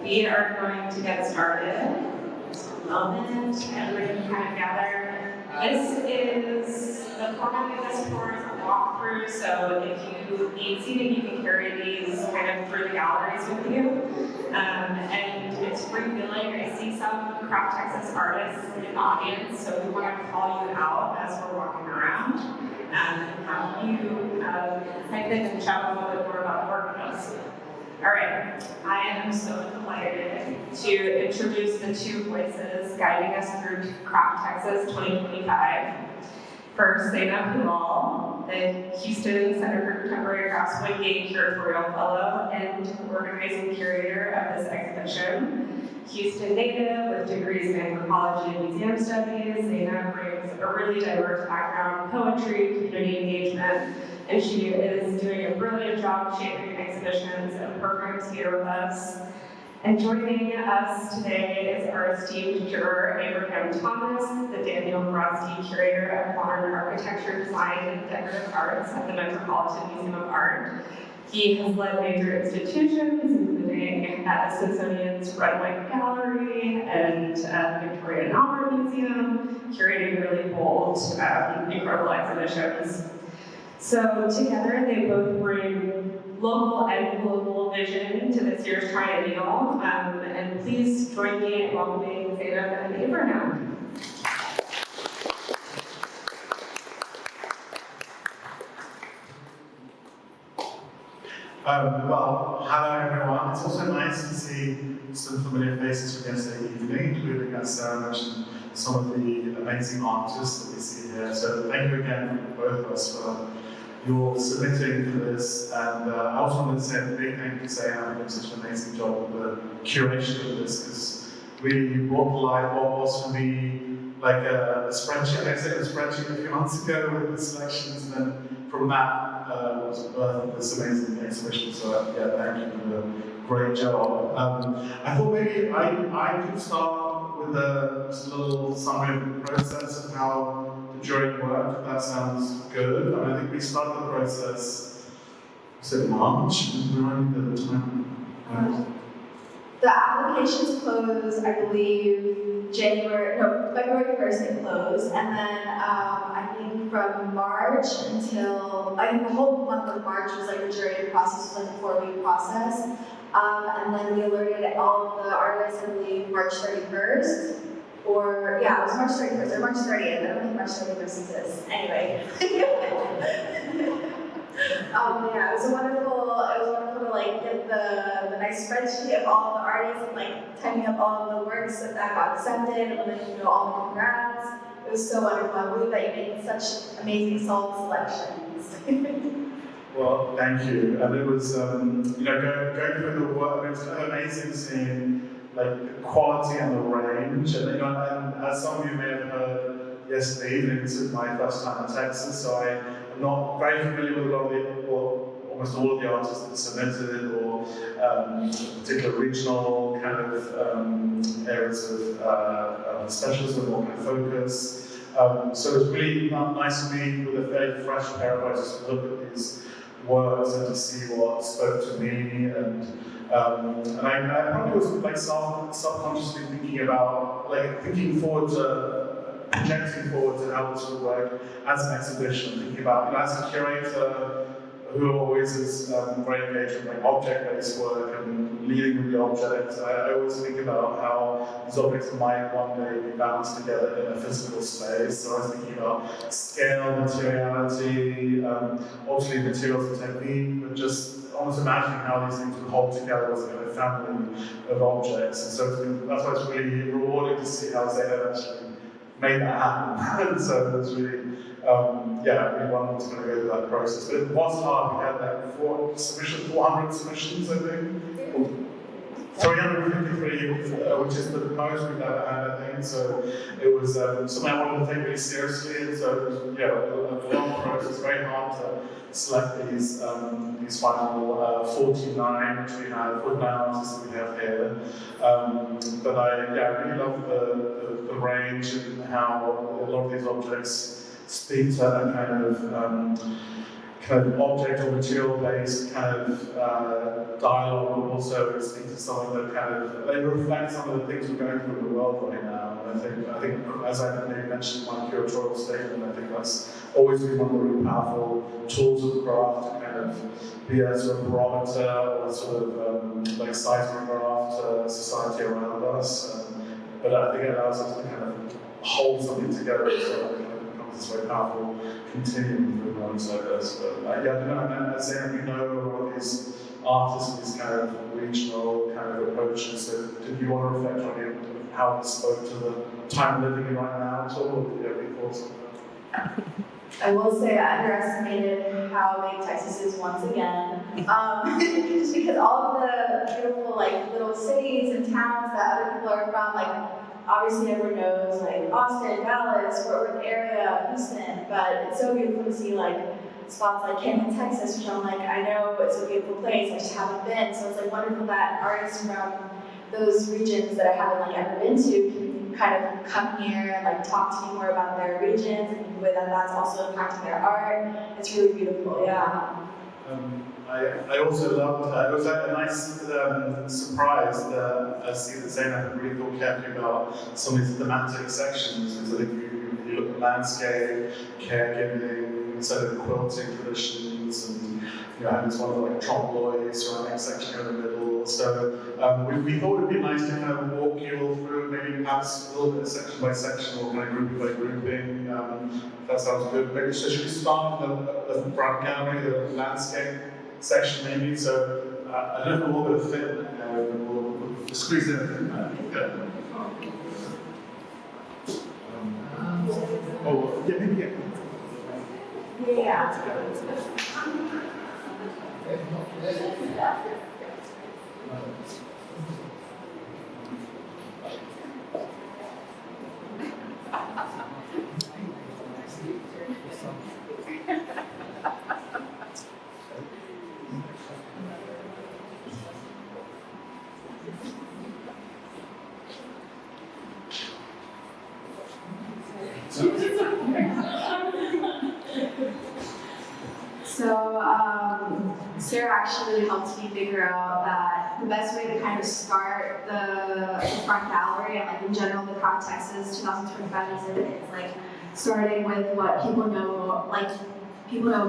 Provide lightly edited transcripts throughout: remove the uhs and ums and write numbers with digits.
we are going to get started. Just a moment, everybody can kind of gather. This is, the format of this tour is a walkthrough, so if you need seating, you can carry these kind of through the galleries with you. And it's freewheeling. I see some CraftTexas artists in the audience, so we want to call you out as we're walking around and have you type in and chat a little bit more about the work with us. All right, I am so delighted to introduce the two voices guiding us through CraftTexas 2025. First, Zaynab Hilal, the Houston Center for Contemporary Crafts Wingate Curatorial Fellow and organizing curator of this exhibition. Houston native with degrees in anthropology and museum studies, Zaynab brings a really diverse background in poetry, community engagement, and she is doing a brilliant job shaping exhibitions and programs here with us. And joining us today is our esteemed juror, Abraham Thomas, the Daniel Brodsky Curator of Modern Architecture, Design, and Decorative Arts at the Metropolitan Museum of Art. He has led major institutions, including at the Smithsonian's Red White Gallery and the Victoria and Albert Museum, curating really bold, incredible exhibitions. So together, they both bring local and global vision to this year's triennial. And please join me in welcoming Zaynab and Abraham. Well, hello everyone. It's also nice to see some familiar faces from yesterday evening, including, as Sarah mentioned, some of the amazing artists that we see here. So thank you again, both of us, for your submitting for this. And I also wanted to say a big thank you to Zaynab for doing such an amazing job with the curation of this, because really you brought to life what was for me like a spreadsheet. I said a spreadsheet a few months ago with the selections, and then from that was birthed this amazing exhibition. So yeah, thank you for the great job. I thought maybe I could start with a little summary of the process of how the jury worked, if that sounds good. I mean, I think we started the process, was it March? Remind me the time. The applications closed, I believe, February 1st they closed, and then I think from March until, I think the whole month of March was like the jury process, was like a 4-week process. And then we alerted all of the artists, I believe, March 31st. Or, yeah, it was March 31st, or March 30th. I don't think March 31st exists. Anyway. Yeah, it was wonderful to like get the nice spreadsheet of all the artists and like typing up all of the works that got accepted and then all the congrats. It was so wonderful. I believe that you made such amazing solid selections. Well, thank you. And it was, going through the work, it was kind of amazing seeing like the quality and the range. And and as some of you may have heard yesterday evening, this is my first time in Texas, so I'm not very familiar with a lot of almost all of the artists that submitted, or particular regional kind of areas of specialism or kind of focus. So it was really nice to be with a very fresh pair of eyes to look at these works and to see what spoke to me. And I probably was like subconsciously thinking about, like projecting forward to how this would work as an exhibition, thinking about, as a curator who always is very engaged with like object-based work and leading with the object. I always think about how these objects might one day be balanced together in a physical space. So I was thinking about scale, materiality, obviously materials and technique, but just almost imagining how these things would hold together as a kind of family of objects. And so that's why it's really rewarding to see how Zaynab actually made that happen. So it was really, we wanted to kind of go through that process. But it was hard. We had like 400 submissions, I think. 353, which is the most we've ever had, I think. So it was something I wanted to take really seriously. And so it was, a long process, very hard to select these final 49, which we have, 49 artists that we have here. But I really love the range and how a lot of these objects speak to a kind kind of object or material-based kind of dialogue, but also speak to someone that kind of they reflect some of the things we're going through in the world right now. And I think as I maybe mentioned in my curatorial statement, I think that's always been one of the really powerful tools of craft to kind of be a sort of barometer or a sort of like seismograph to society around us. But I think it allows us to kind of hold something together so that it kind of becomes this very powerful continuum through moments like this. But yeah, I don't know, as Zaynab, you know a lot of these artists and these kind of regional kind of approaches. So did you want to reflect on it, how it spoke to the time we're living in right now at all? Or do you have any thoughts on that? I will say I underestimated how big Texas is once again. Just because all of the beautiful like little cities and towns that other people are from, like obviously everyone knows like Austin, Dallas, Fort Worth area, Houston, but it's so beautiful to see like spots like Camden, Texas, which I'm like, I know it's a beautiful place, I just haven't been. So it's like wonderful that artists from those regions that I haven't like ever been to can kind of come here and like talk to me more about their regions and the way that that's also impacting their art. It's really beautiful, yeah. I also loved, it was a nice surprise that I see that Zaynab had really thought carefully about some of these thematic sections. Because I think you look at landscape, caregiving, sort of quilting traditions, and having this one of like trompe l'oeil ceramic section in the middle. So we thought it'd be nice to kind of walk you all through, maybe perhaps a little bit section by section or kind of grouping by grouping. If that sounds good. Maybe so should we start with the front gallery, the landscape section maybe? So I don't know what will fit, we'll squeeze in. Oh, yeah, maybe yeah. Yeah. So Sarah actually really helped me figure out that the best way to kind of start the front gallery and like in general the CraftTexas 2025 exhibit is like starting with what people know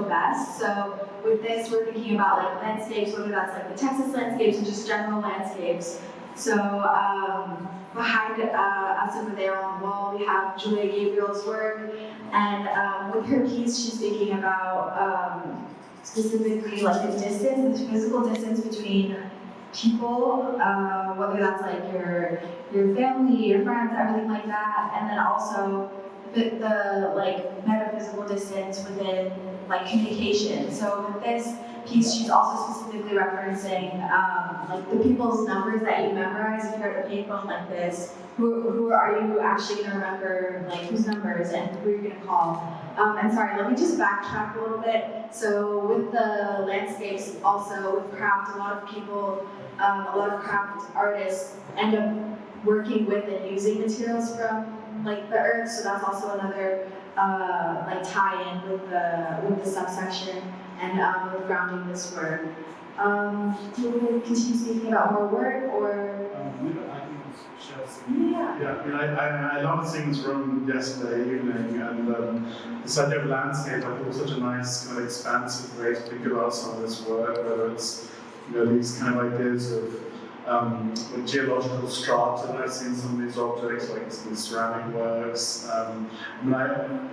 best. So with this, we're thinking about like landscapes, whether that's like the Texas landscapes or just general landscapes. So behind us over there on the wall, we have Julia Gabriel's work, and with her piece, she's thinking about specifically like the distance, the physical distance between people, whether that's like your family, your friends, everything like that, and then also the like metaphysical distance within like communication. So with this piece, she's also specifically referencing like the people's numbers that you memorize. If you're at a payphone like this, who are you actually going to remember, like whose numbers and who you're going to call? And sorry, let me just backtrack a little bit. So with the landscapes, also with craft, a lot of people, a lot of craft artists end up working with and using materials from like the earth. So that's also another like tie-in with the subsection and with grounding this work. Do we continue speaking about more work or? Yeah, I loved seeing this room yesterday evening, and this idea of landscape, I thought was such a nice kind of expansive way to think about some of this work, whether it's these kind of ideas of with geological strata that I've seen some of these objects, like some of the ceramic works.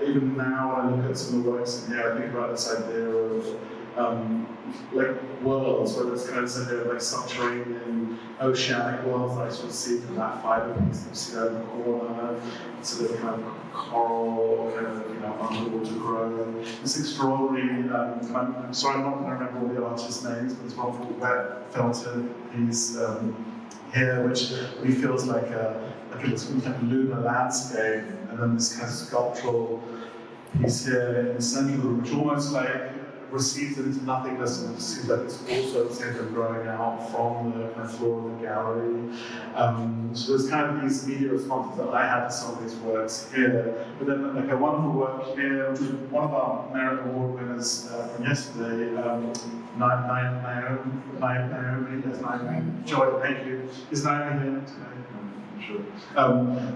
Even now when I look at some of the works in here, I think about this idea of like worlds, whether it's kind of this idea of like subterranean, oceanic worlds that I sort of see from that fiber piece that you see there in the corner, sort of kind of coral or kind of underwater grow. This extraordinary, I'm sorry I'm not going to remember all the artists' names, but there's one called Wet Felton. He's here, which really feels like a lunar landscape, and then this kind of sculptural piece here in the center of the room, which almost like recedes into nothingness, and it seems like it's also at the same time growing out from the kind of floor of the gallery. So there's kind of these immediate responses that I had to some of these works here, but then like a wonderful work here, which was one of our Merit Award winners from yesterday, Naomi, yes, Naomi, Joy, thank you. Is Naomi here today? Sure.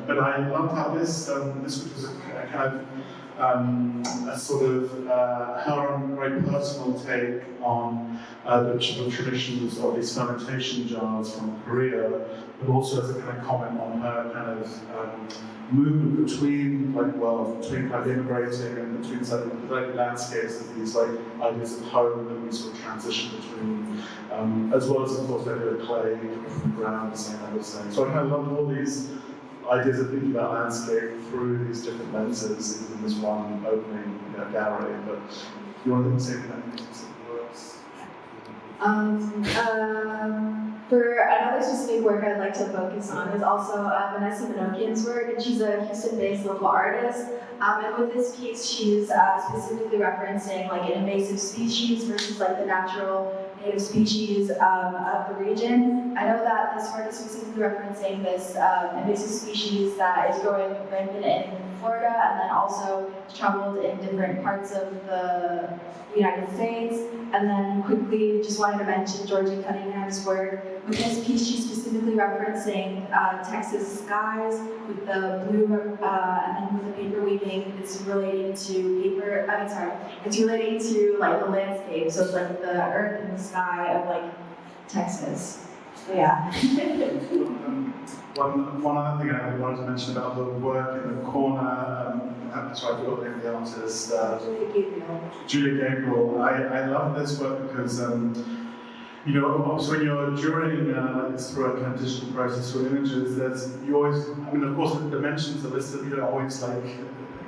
But I loved how this was a kind of a sort of her own very personal take on the traditions of these fermentation jars from Korea, but also as a kind of comment on her kind of movement between kind of immigrating and between the landscapes of these like ideas of home that we sort of transition between, as well as of course the idea of clay from the ground, as I was saying. So I kind of loved all these ideas of thinking about landscape through these different lenses in this one opening gallery. But you want to say anything? For another specific work I'd like to focus on is also Vanessa Minokian's work, and she's a Houston-based local artist. And with this piece, she's specifically referencing like an invasive species versus like the natural native species of the region. I know that this work is specifically referencing this invasive species that is growing rampant in Florida, and then also traveled in different parts of the United States. And then quickly, just wanted to mention Georgie Cunningham's work. With this piece, she's specifically referencing Texas skies with the blue, and then with the paper weaving, it's relating to it's relating to like the landscape. So it's like the earth and the sky of like Texas. So yeah. One other thing I wanted to mention about the work in the corner, sorry, I forgot the name of the artist. Julia Gabriel. I love this work because, you know, obviously when you're drawing through a kind of digital process through images, you always, I mean, of course, the dimensions are listed, you don't always like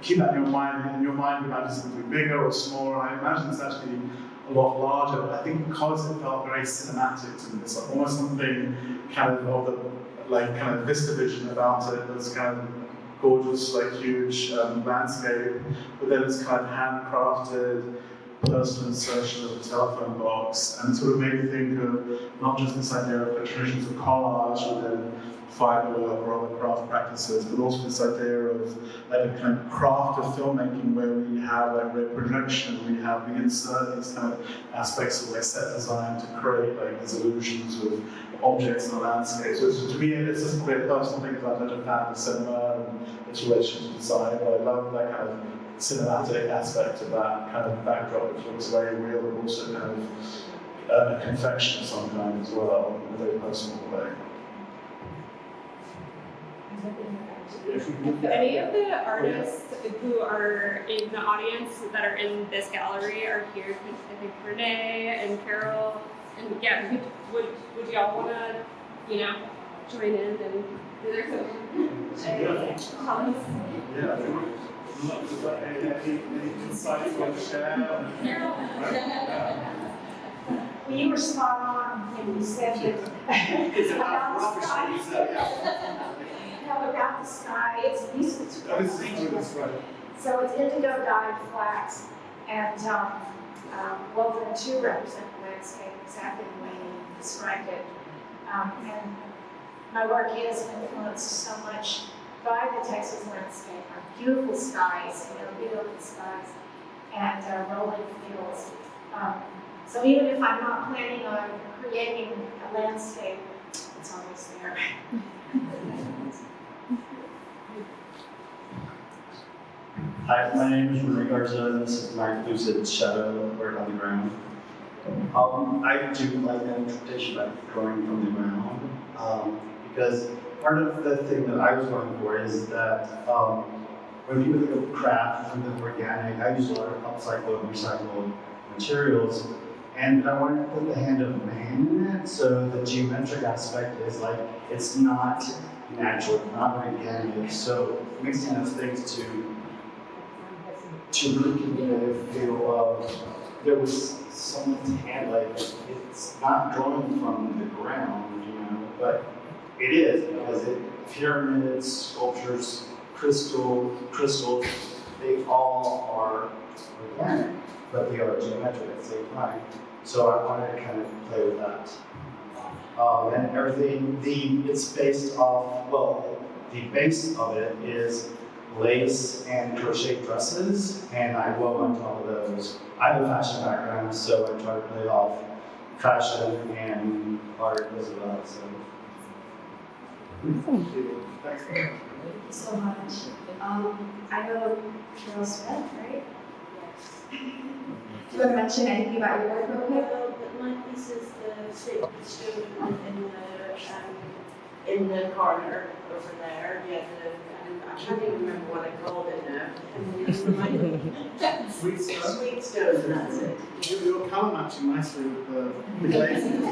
keep that in your mind. In your mind, you imagine something bigger or smaller. I imagine it's actually a lot larger, but I think because it felt very cinematic to me, it's like almost something kind of the kind of vista vision about it. There's kind of gorgeous, like huge landscape, but then it's kind of handcrafted personal insertion of a telephone box, and it sort of made me think of not just this idea of the traditions of collage within fiber work or other craft practices, but also this idea of like a kind of craft of filmmaking where we have like reproduction, we insert these kind of aspects of like set design to create like these illusions of objects in the landscape. So to me, it's just a very personal thing because I've never found the cinema and its relation to design, but I love that kind of cinematic aspect of that kind of backdrop, which looks very real, but also kind of a confection of some kind as well, in a very personal way. If any of the artists who are in the audience that are in this gallery are here, I think Renee and Carol, and yeah, would y'all want to, you know, join in and do their comments? Yeah. Any insights you want to share? Well, you were spot on when you said that It's about about the sky. No, about the sky, it's so it's indigo dyed flax, and woven to represent the landscape exactly the way you described it. And my work is influenced so much by the Texas landscape, our beautiful skies, beautiful skies, and rolling fields. So even if I'm not planning on creating a landscape, it's always there. Hi, my name is Renee Garza. This is my lucid shadow work on the ground. I do like that interpretation by drawing from the ground because part of the thing that I was going for is that when people think of craft and the organic, I use a lot of upcycled and recycled materials, and I wanted to put the hand of man in it, so the geometric aspect is like, it's not natural, not organic, so mixing those things to really give me a feel of there was someone's hand, like it's not drawn from the ground, but it is, because pyramids, sculptures, crystals, they all are organic. but they are geometric at the same time. So I wanted to kind of play with that. And everything, it's based off, well, the base of it is lace and crochet dresses, and I wove onto all of those. I have a fashion background, so I try to play off fashion and art as well. So. Thank you. Thanks. Thank you so much. I know Carol Smith, right? Do you want to mention anything about your work real quick? Well, my piece is the sacred stone in the corner over there. Yeah, I can't even remember what I called it now. Sweet stuff. Sweet stone, that's it. You're colour matching nicely with the glazing.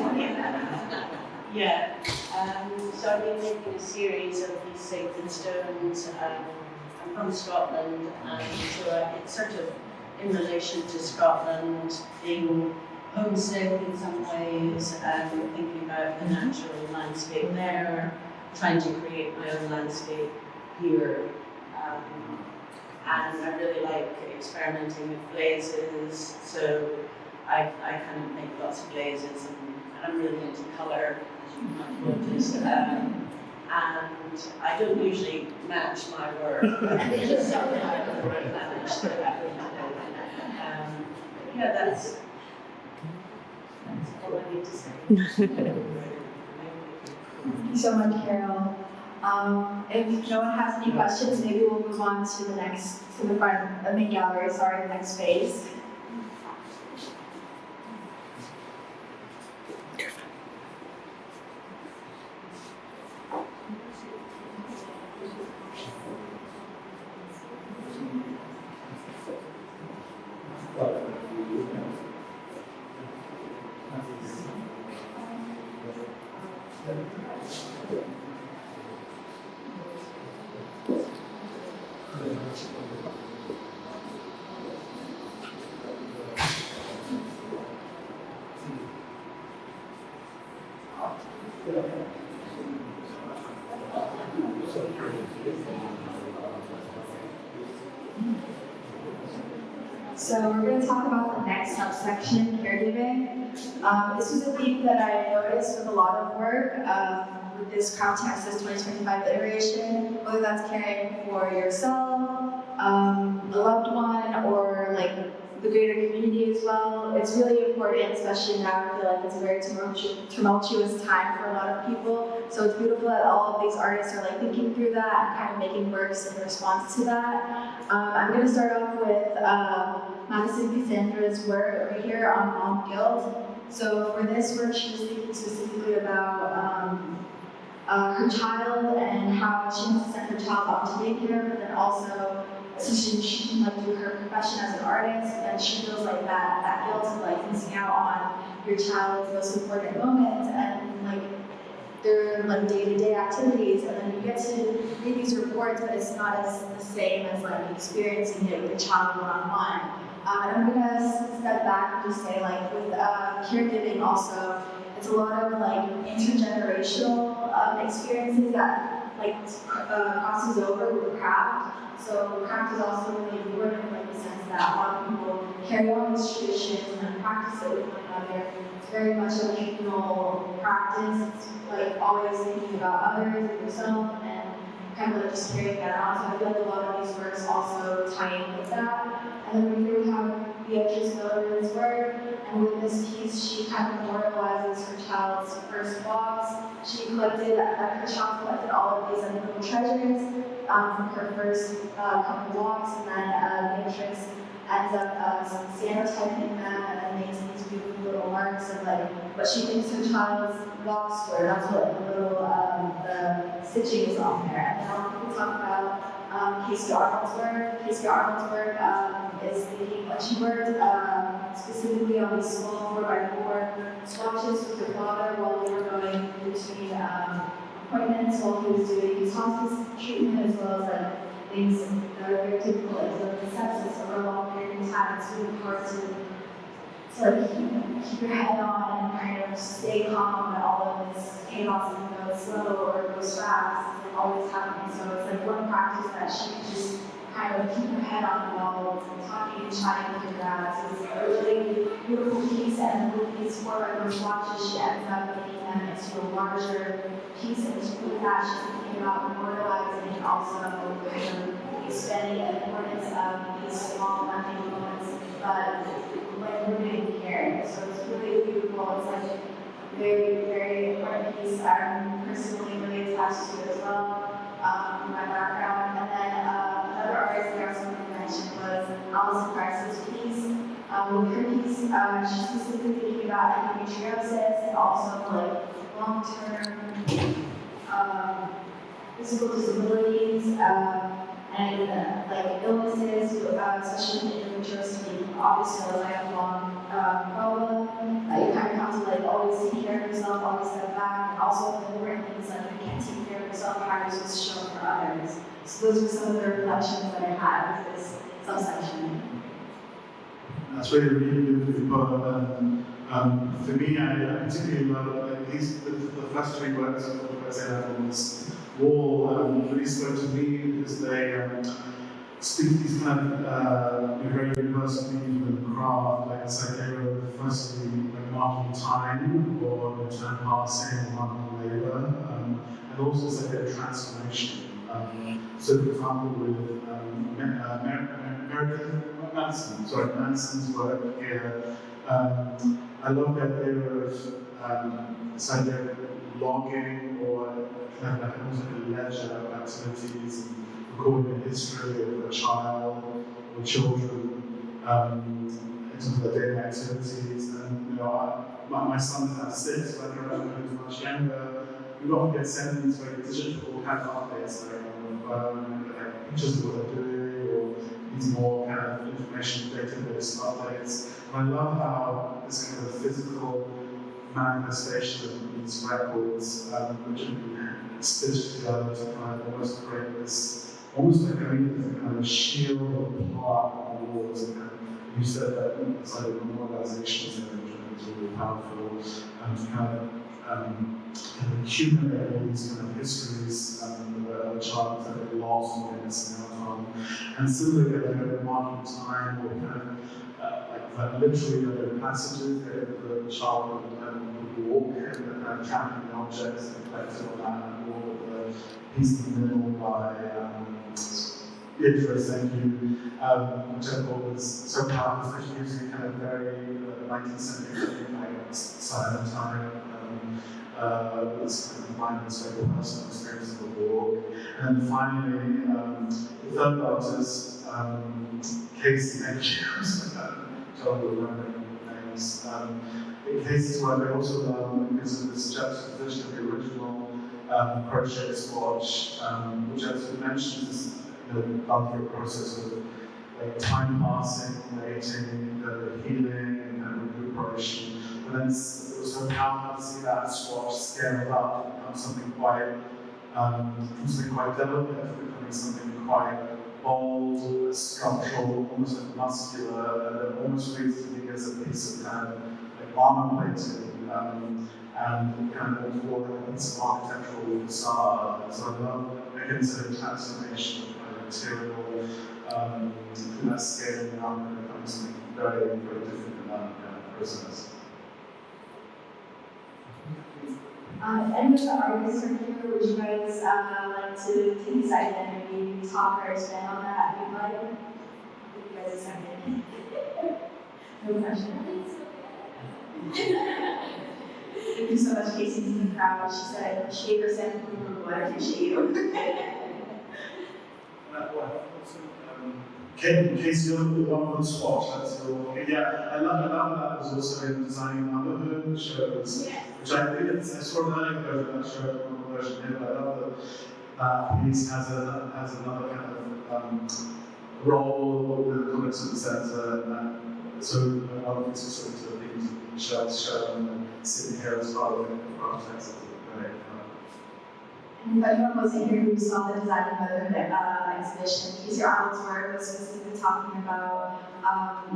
Yeah. So I've been making a series of these sacred stones. I'm from Scotland, and so it's sort of in relation to Scotland, being homesick in some ways, thinking about the natural landscape there, trying to create my own landscape here. And I really like experimenting with glazes, so I kind of make lots of glazes, and I'm really into colour, as you might notice. And I don't usually match my work, I just somehow manage to. Yeah, that's all I need to say. Thank you so much, Carol. If no one has any questions, maybe we'll move on to the front, the main gallery, sorry, the next phase. So we're going to talk about the next subsection, caregiving. This was a theme that I noticed with a lot of work with this CraftTexas 2025 iteration, whether that's caring for yourself, a loved one, or like the greater community as well. It's really important, especially now. I feel like it's a very tumultuous time for a lot of people. So it's beautiful that all of these artists are like thinking through that and kind of making works in response to that. I'm going to start off with Madison Cassandra's work right here on mom guilt. So for this work, she was thinking specifically about her child and how she wants to send her child off to daycare, but then also so she can like do her profession as an artist, and she feels like that guilt of like missing out on your child's most important moments and like their like day-to-day activities, and then you get to read these reports, but it's not as the same as like experiencing it with a child one-on-one. And I'm gonna step back and just say like with caregiving also, it's a lot of like intergenerational experiences that like crosses over with craft. So craft is also really important in like the sense that a lot of people carry on these traditions and practice it with one another. It's very much a communal practice. It's like always thinking about others and yourself and kind of like just carrying that on. So I feel like a lot of these works also tie in with that. And then here we have Beatrice Miller's work, and with this piece, she kind of memorializes her child's first walks. Her child collected all of these little treasures from her first couple walks, and then Beatrice ends up sanitizing them and then makes these beautiful little marks of like what she thinks her child's walks were. That's what the little the stitching is on there. And now we'll talk about Casey Arnold's work. Casey Arnold's work is thinking like she worked specifically on these small 4x4 swatches with her father while they were going between appointments while he was doing his hospice treatment, as well as like things that are very typical, like the sepsis over a long period of time. It's really hard to like keep your head on and kind of stay calm when all of this chaos goes slow or goes fast. It's like always happening. So it's like one practice that she could just kind of keep your head on the wall, talking and chatting with your dad. So it's a really beautiful piece, and the piece for her swatches, she ends up making them into a larger piece, and with that, she's thinking about memorializing and also kind of expanding the importance of these small mundane moments, but like rooted in care. So it's really beautiful. It's like a very, very important piece I'm personally really attached to as well, from my background. And then another artist that I was going to mention was Alison Price's piece. With her piece, she's specifically thinking about endometriosis and also like long-term physical disabilities and like illnesses, especially endometriosis being obviously a lifelong problem. You kind of have to like always take care of yourself, always step back, and also the important things like you can't take care of yourself, how you're supposed to show up for others. So those were some of the reflections that I had with this subsection. That's really, really beautifully put. For me, I particularly love the first three works of Zaynab on this wall really spoke to me because they speak these kind of very universal themes within the craft. Like it's like they were firstly like marking time or time passing or marking labour, and also it's like a transformation. So for example with Madison's work here, I love the idea of this idea of logging or kind of like almost like a ledger of activities, and recording the history of a child or children in terms of their daily activities. And my son is now 6, but I can remember when he was much younger, we often get sent these very digital kind of updates like on the phone, like pictures of what they're doing, or these more kind of information database updates. And I love how this kind of physical manifestation of these records, which have been stitched together to kind of almost create this, almost like a kind of shield or plaque on the walls. And you said that it's like a memorialization thing, which I think is really powerful, to kind of accumulate all these kind of histories where the child is like lost and missing out on. And similarly, marking time or kind of like literally passages that the child would walk and kind of tracking the objects and reflecting on that and walk with the piece in the middle by Beatrice, thank you, which I thought was so powerful, especially using kind of very 19th century like silent time. Was kind of combined with like the personal experience of the walk. And then finally, the third artist, Casey, thank you. Totally remembering names. In cases where I also love because of this juxtaposition of the original crochet swatch, which as you mentioned is lovely process of like time passing, waiting, the healing and recuperation. But then it was so powerful to see that swatch scaled up and become something quite delicate, becoming something quite bold, sculptural, almost like muscular, and it almost reads to me as a piece of kind of like armor plating, and kind of more like a piece of architectural facade. So I love again sort of transformation of kind of material through that scaling up and becoming something very, very different in that kind of process. If any of the artists are here, would you guys like to take a second and maybe talk or expand on that if you'd like? Give you guys a second. No pressure. Thank you so much, Casey, to the crowd. She said, I appreciate your sense of approval. I appreciate you. Casey, you're the one with the swatch, that's your, yeah, I love that was also in designing motherhood shows, which I think I saw an earlier version of that show, one version here, but I love that piece has another kind of role with the comics at the centre, and so one of these sort of things Michelle's show and sitting here as part of the CraftTexas. Great. And if anyone wasn't here who saw the Designing Motherhood exhibition, Casey Arnold's work was specifically talking about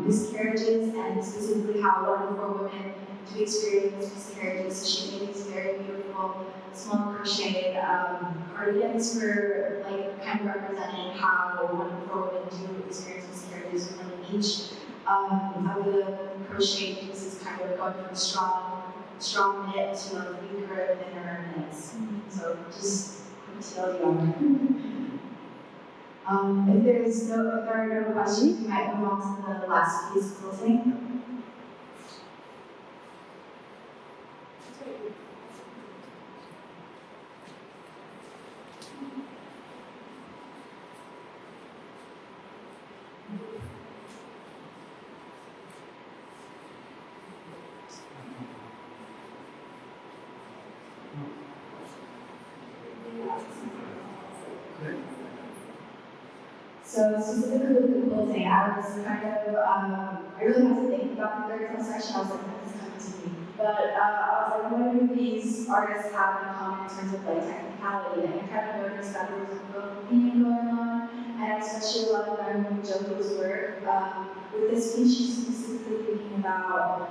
miscarriages and specifically how 1 in 4 women do experience miscarriages. So she made these very beautiful small crocheted cardigans were like kind of representing how one of the women do experience insecurities with like each of the crochet pieces kind of going from strong knit to like weaker, thinner knits. So just TLDR. If there are no questions, we might move on to the last piece, quilting. So specifically with the quilting, I was kind of, I really had to think about the third section. I was like, this is coming to me. But I was like, what do these artists have in common in terms of like technicality? And I kind of noticed that there was a book theme going on, and especially a lot of them with Joko's work. With this piece, she's specifically thinking about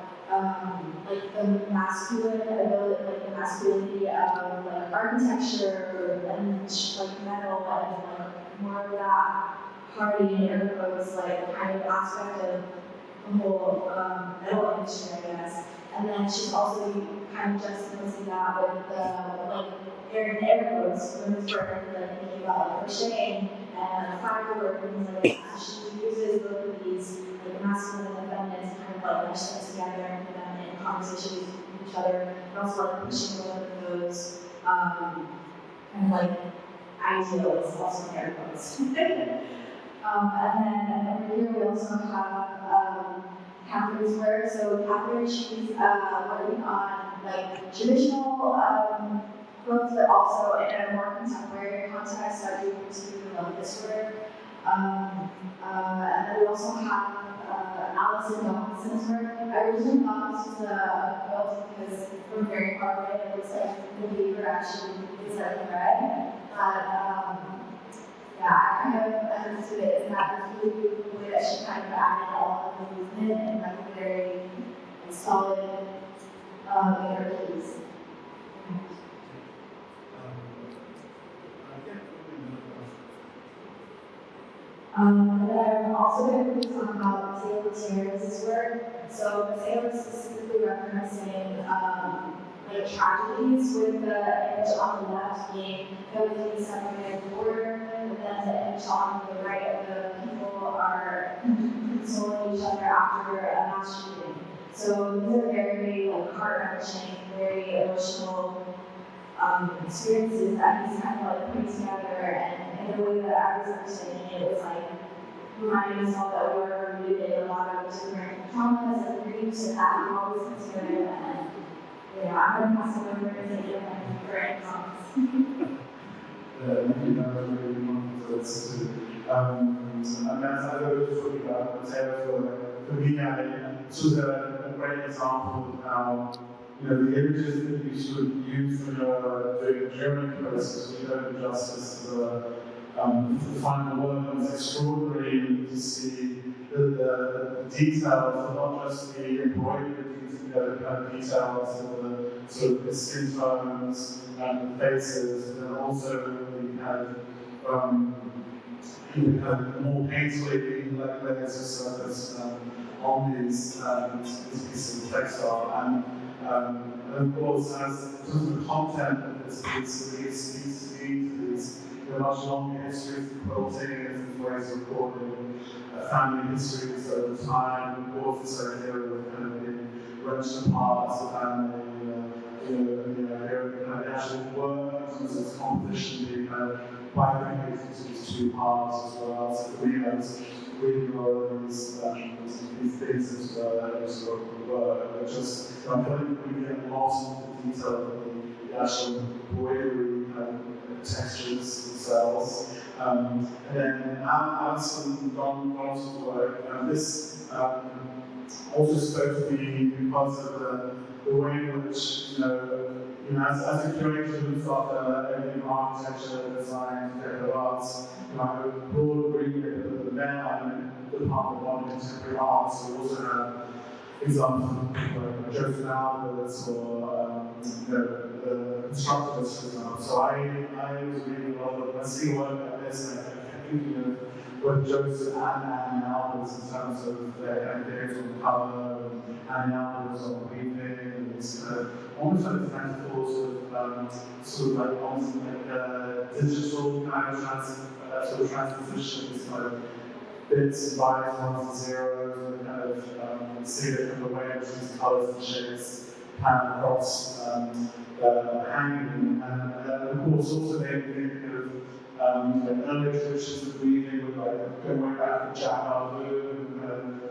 like the masculine ability, like the masculinity of like architecture and like metal and like more of that party in air quotes, like kind of aspect of the whole metal industry, I guess. And then she's also kind of juxtaposing that with the like air quotes women's work and like thinking about like crocheting and fiber work and things like that. She uses both of these like masculine and feminine to kind of like mesh them together and put them in conversation with each other, and also like pushing both of those kind of like ideals, also in air quotes. And then over here we also have Catherine's work. So Catherine, she's working on like traditional quilts, but also in a more contemporary context. I do particularly love this work. And then we also have Alison Donaldson's work. I originally thought this was a quilt because from very far away it looks like the paper actually is like thread. But yeah, I kind of understood it in that really beautiful way that she kind of added all of the movement and like a very solid layer piece. And then I'm also going to talk about Taylor's work. So Taylor is specifically referencing like tragedies, with the image on the left being everything separated border, and then the image on the right of the people are consoling each other after a mass shooting. So these are very like heart-wrenching, very emotional experiences that he's kind of like putting together, and in a way that I was understanding it was like reminding us all that we are rooted in a lot of different traumas and griefs, and that we always come together. And yeah, I'm going to pass it over to you for any comments. And that's I was just talking about Taylor for me, this was a great example of how the images that you should use when you're doing a journey process, you don't do justice to the final work. And it's extraordinary to see the details, not just the embroidery, the kind of details of the sort of the skin tones and the faces, and then also the kind of more painfully like layers of surface on these pieces of textile. And of course, as in terms of the content of this piece, it speaks to these much longer histories of quilting and ways of recording family histories over time. Of course, this idea of kind of being wrenched apart as a family, kind of actual work in terms of its composition being kind of bifurcated into these two parts as well. So for me, that's really all of these things as well that is sort of work. But just, I feel like we get lost in the detail of the actual embroidery textures themselves. And then Alison Donaldson's work, this also spoke to me because of the way in which, as a curator who looks after everything architecture, design, decorative arts, I have a broad remit of the department of contemporary arts. We also have examples of people like Joseph Alberts or the constructivist, for example. So I was reading a lot of, I see work like this, and I think, with Joseph and Albers in terms of their ideas on colour, and Albers on weaving, and it's almost like metaphors of sort of like almost like digital kind of transpositions, like bits, bytes, ones and zeros, and kind of see the kind of way in which these colours and shapes pan across hanging, and of course also they think of early traditions of weaving with like going way back to Jack Harlow,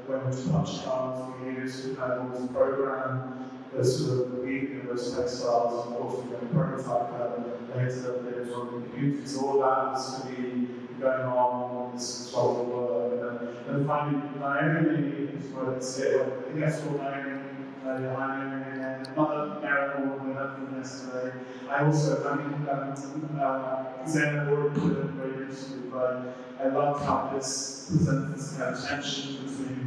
when we touch cards we used to kind of almost program the sort of weaving of those textiles, and of course we're going to prototype later on in computers. So all that was to be going on this control work. And finally, Naomi is what it's here. I think that's what Naomi, not a miracle we heard from yesterday. I also, Zaynab already put it very usefully, but I love how this presents this kind of tension between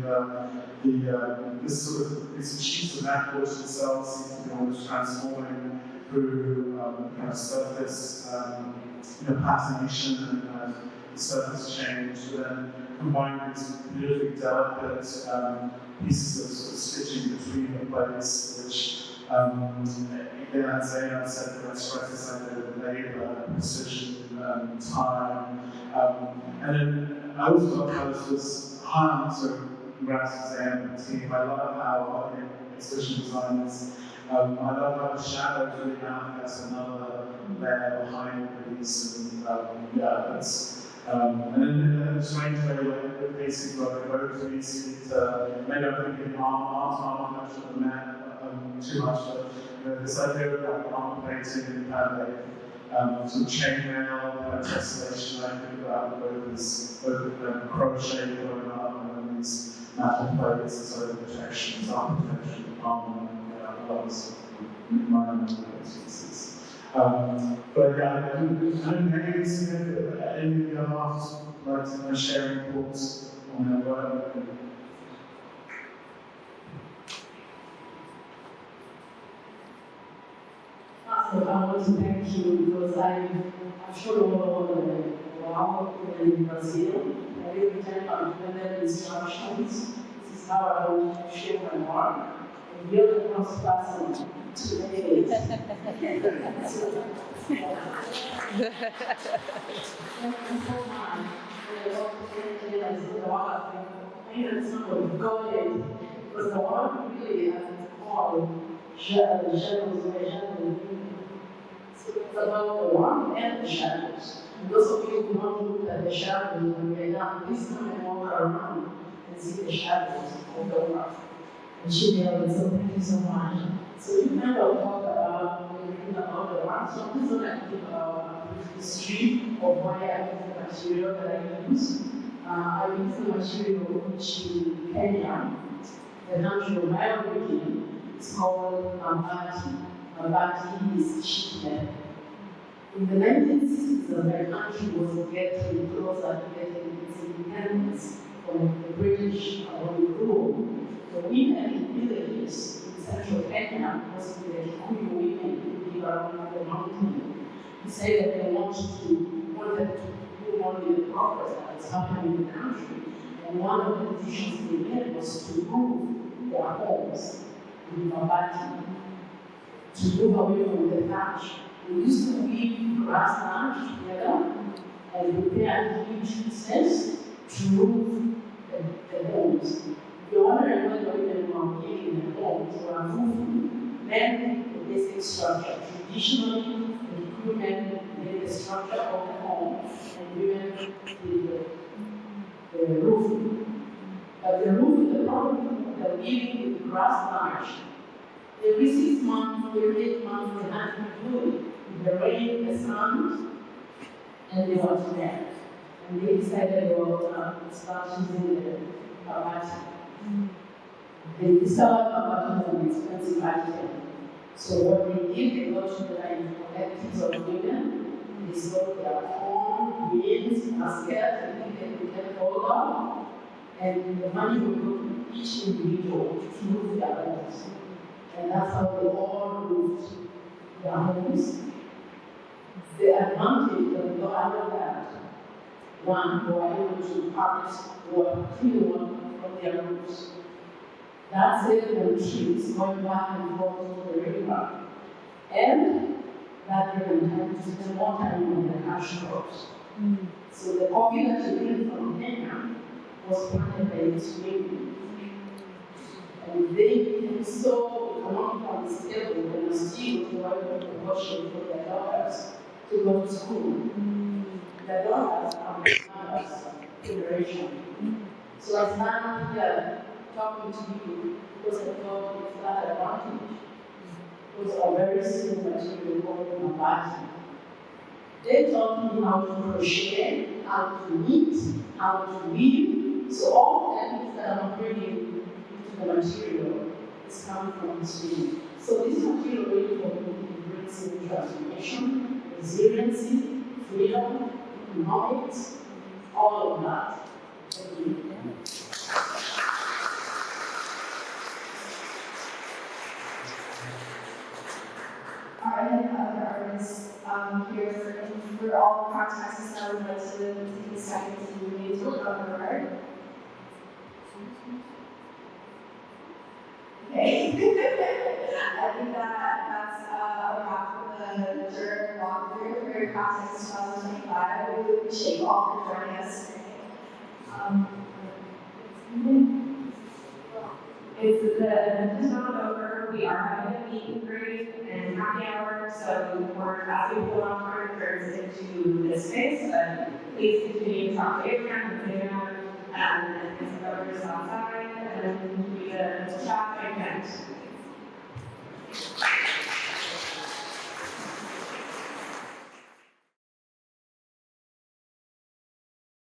this sort of, these sheets of metal which themselves seem to be almost transforming through kind of surface patination and surface change, but then combined with these beautifully delicate pieces of sort of stitching between the plates, which again, as Zaynab said, express this idea of labour, precision, time. And then I also love how this was hung, so congrats to Zaynab and the team. I love how exhibition designers, I love how the shadows really manifest another layer behind these, and that's. And then in a strange way, like basically like both easy to maybe I'm thinking arm much of the man too much, but this idea of like arm plating and kind of like sort of chainmail tessellation, I think about both crochet going on and then these metal plates and sort of protection, arm protection, arm gloves, environmental pieces. But yeah, I don't maybe see any of the other artists like to share reports on their work. So I want to thank you because I'm sure all over the world in Brazil. Every time I'm given them instructions, this is how I want to share my work. And you're the first person today. Thank you so much. Because the work really has all shadows, so it's about the warmth and the shadows. And those of you who want to look at the shadows when we're done, please come and walk around and see the shadows of the work. And she did, so thank you so much. So you kind of talk about the work, so please don't think about the history of why I use the material that I use. I use the material which in Kenya, the country of my origin, is called Mabati. Mabati is sheet metal. In the 1960s, my country was getting closer to getting its independence from the British rule. The women in villages in central Kenya, mostly the Kikuyu women who live around the mountain, decided that they wanted to do only the progress that was happening in the country. And one of the decisions they made was to move their homes in Mabati, to move away from the thatch. We used to weave grass thatch together and prepare huge pieces to move the homes. If you're wondering whether women were weaving the homes or moving, men the basic structure. Traditionally, the women made the structure of the home and women did the roof. But the roof, the problem with the weaving with grass thatch, every 6 months, every 8 months, they had to do it. The rain, the sun, and they were there. And they decided they were going to start using the Mabati. They discovered Mabati was an expensive item. So what they did, they got together in collectives of women. They sold their corn, beans, baskets, and they could get hold of. And the money would go to each individual to move their homes. And that's how they all moved their homes. The advantage that we got out of that, one, we were able to harvest water, clean water from their rooms. That saved them trips going back and forth to the river. And that gave them time to spend more time on their cash crops. So the coffee that you bring from Kenya was planted by these women. And they became so economically stable and still provided the worship for their daughters to go to school. Their daughters are my mother's generation. So as I'm here talking to you, because I thought it's that advantage, was a very simple material called mabati. They taught me how to crochet, how to knit, how to weave. So all the things that I'm bringing into the material is coming from this weave. So this material really for me brings in transformation, resiliency, freedom, economics, all of that. Thank you. Are any other artists here for all the CraftTexas that would like to take a second to read to look on their art? Okay. I think that's a wrap for the Juror walkthrough for CraftTexas 2025. We really appreciate you all for joining us today. The event is not over. We are having a meet and greet and happy hour, so we're asking people on furniture into this space, but please continue to talk to Abraham and Zaynab and his brothers outside, and then continue to chat and connect.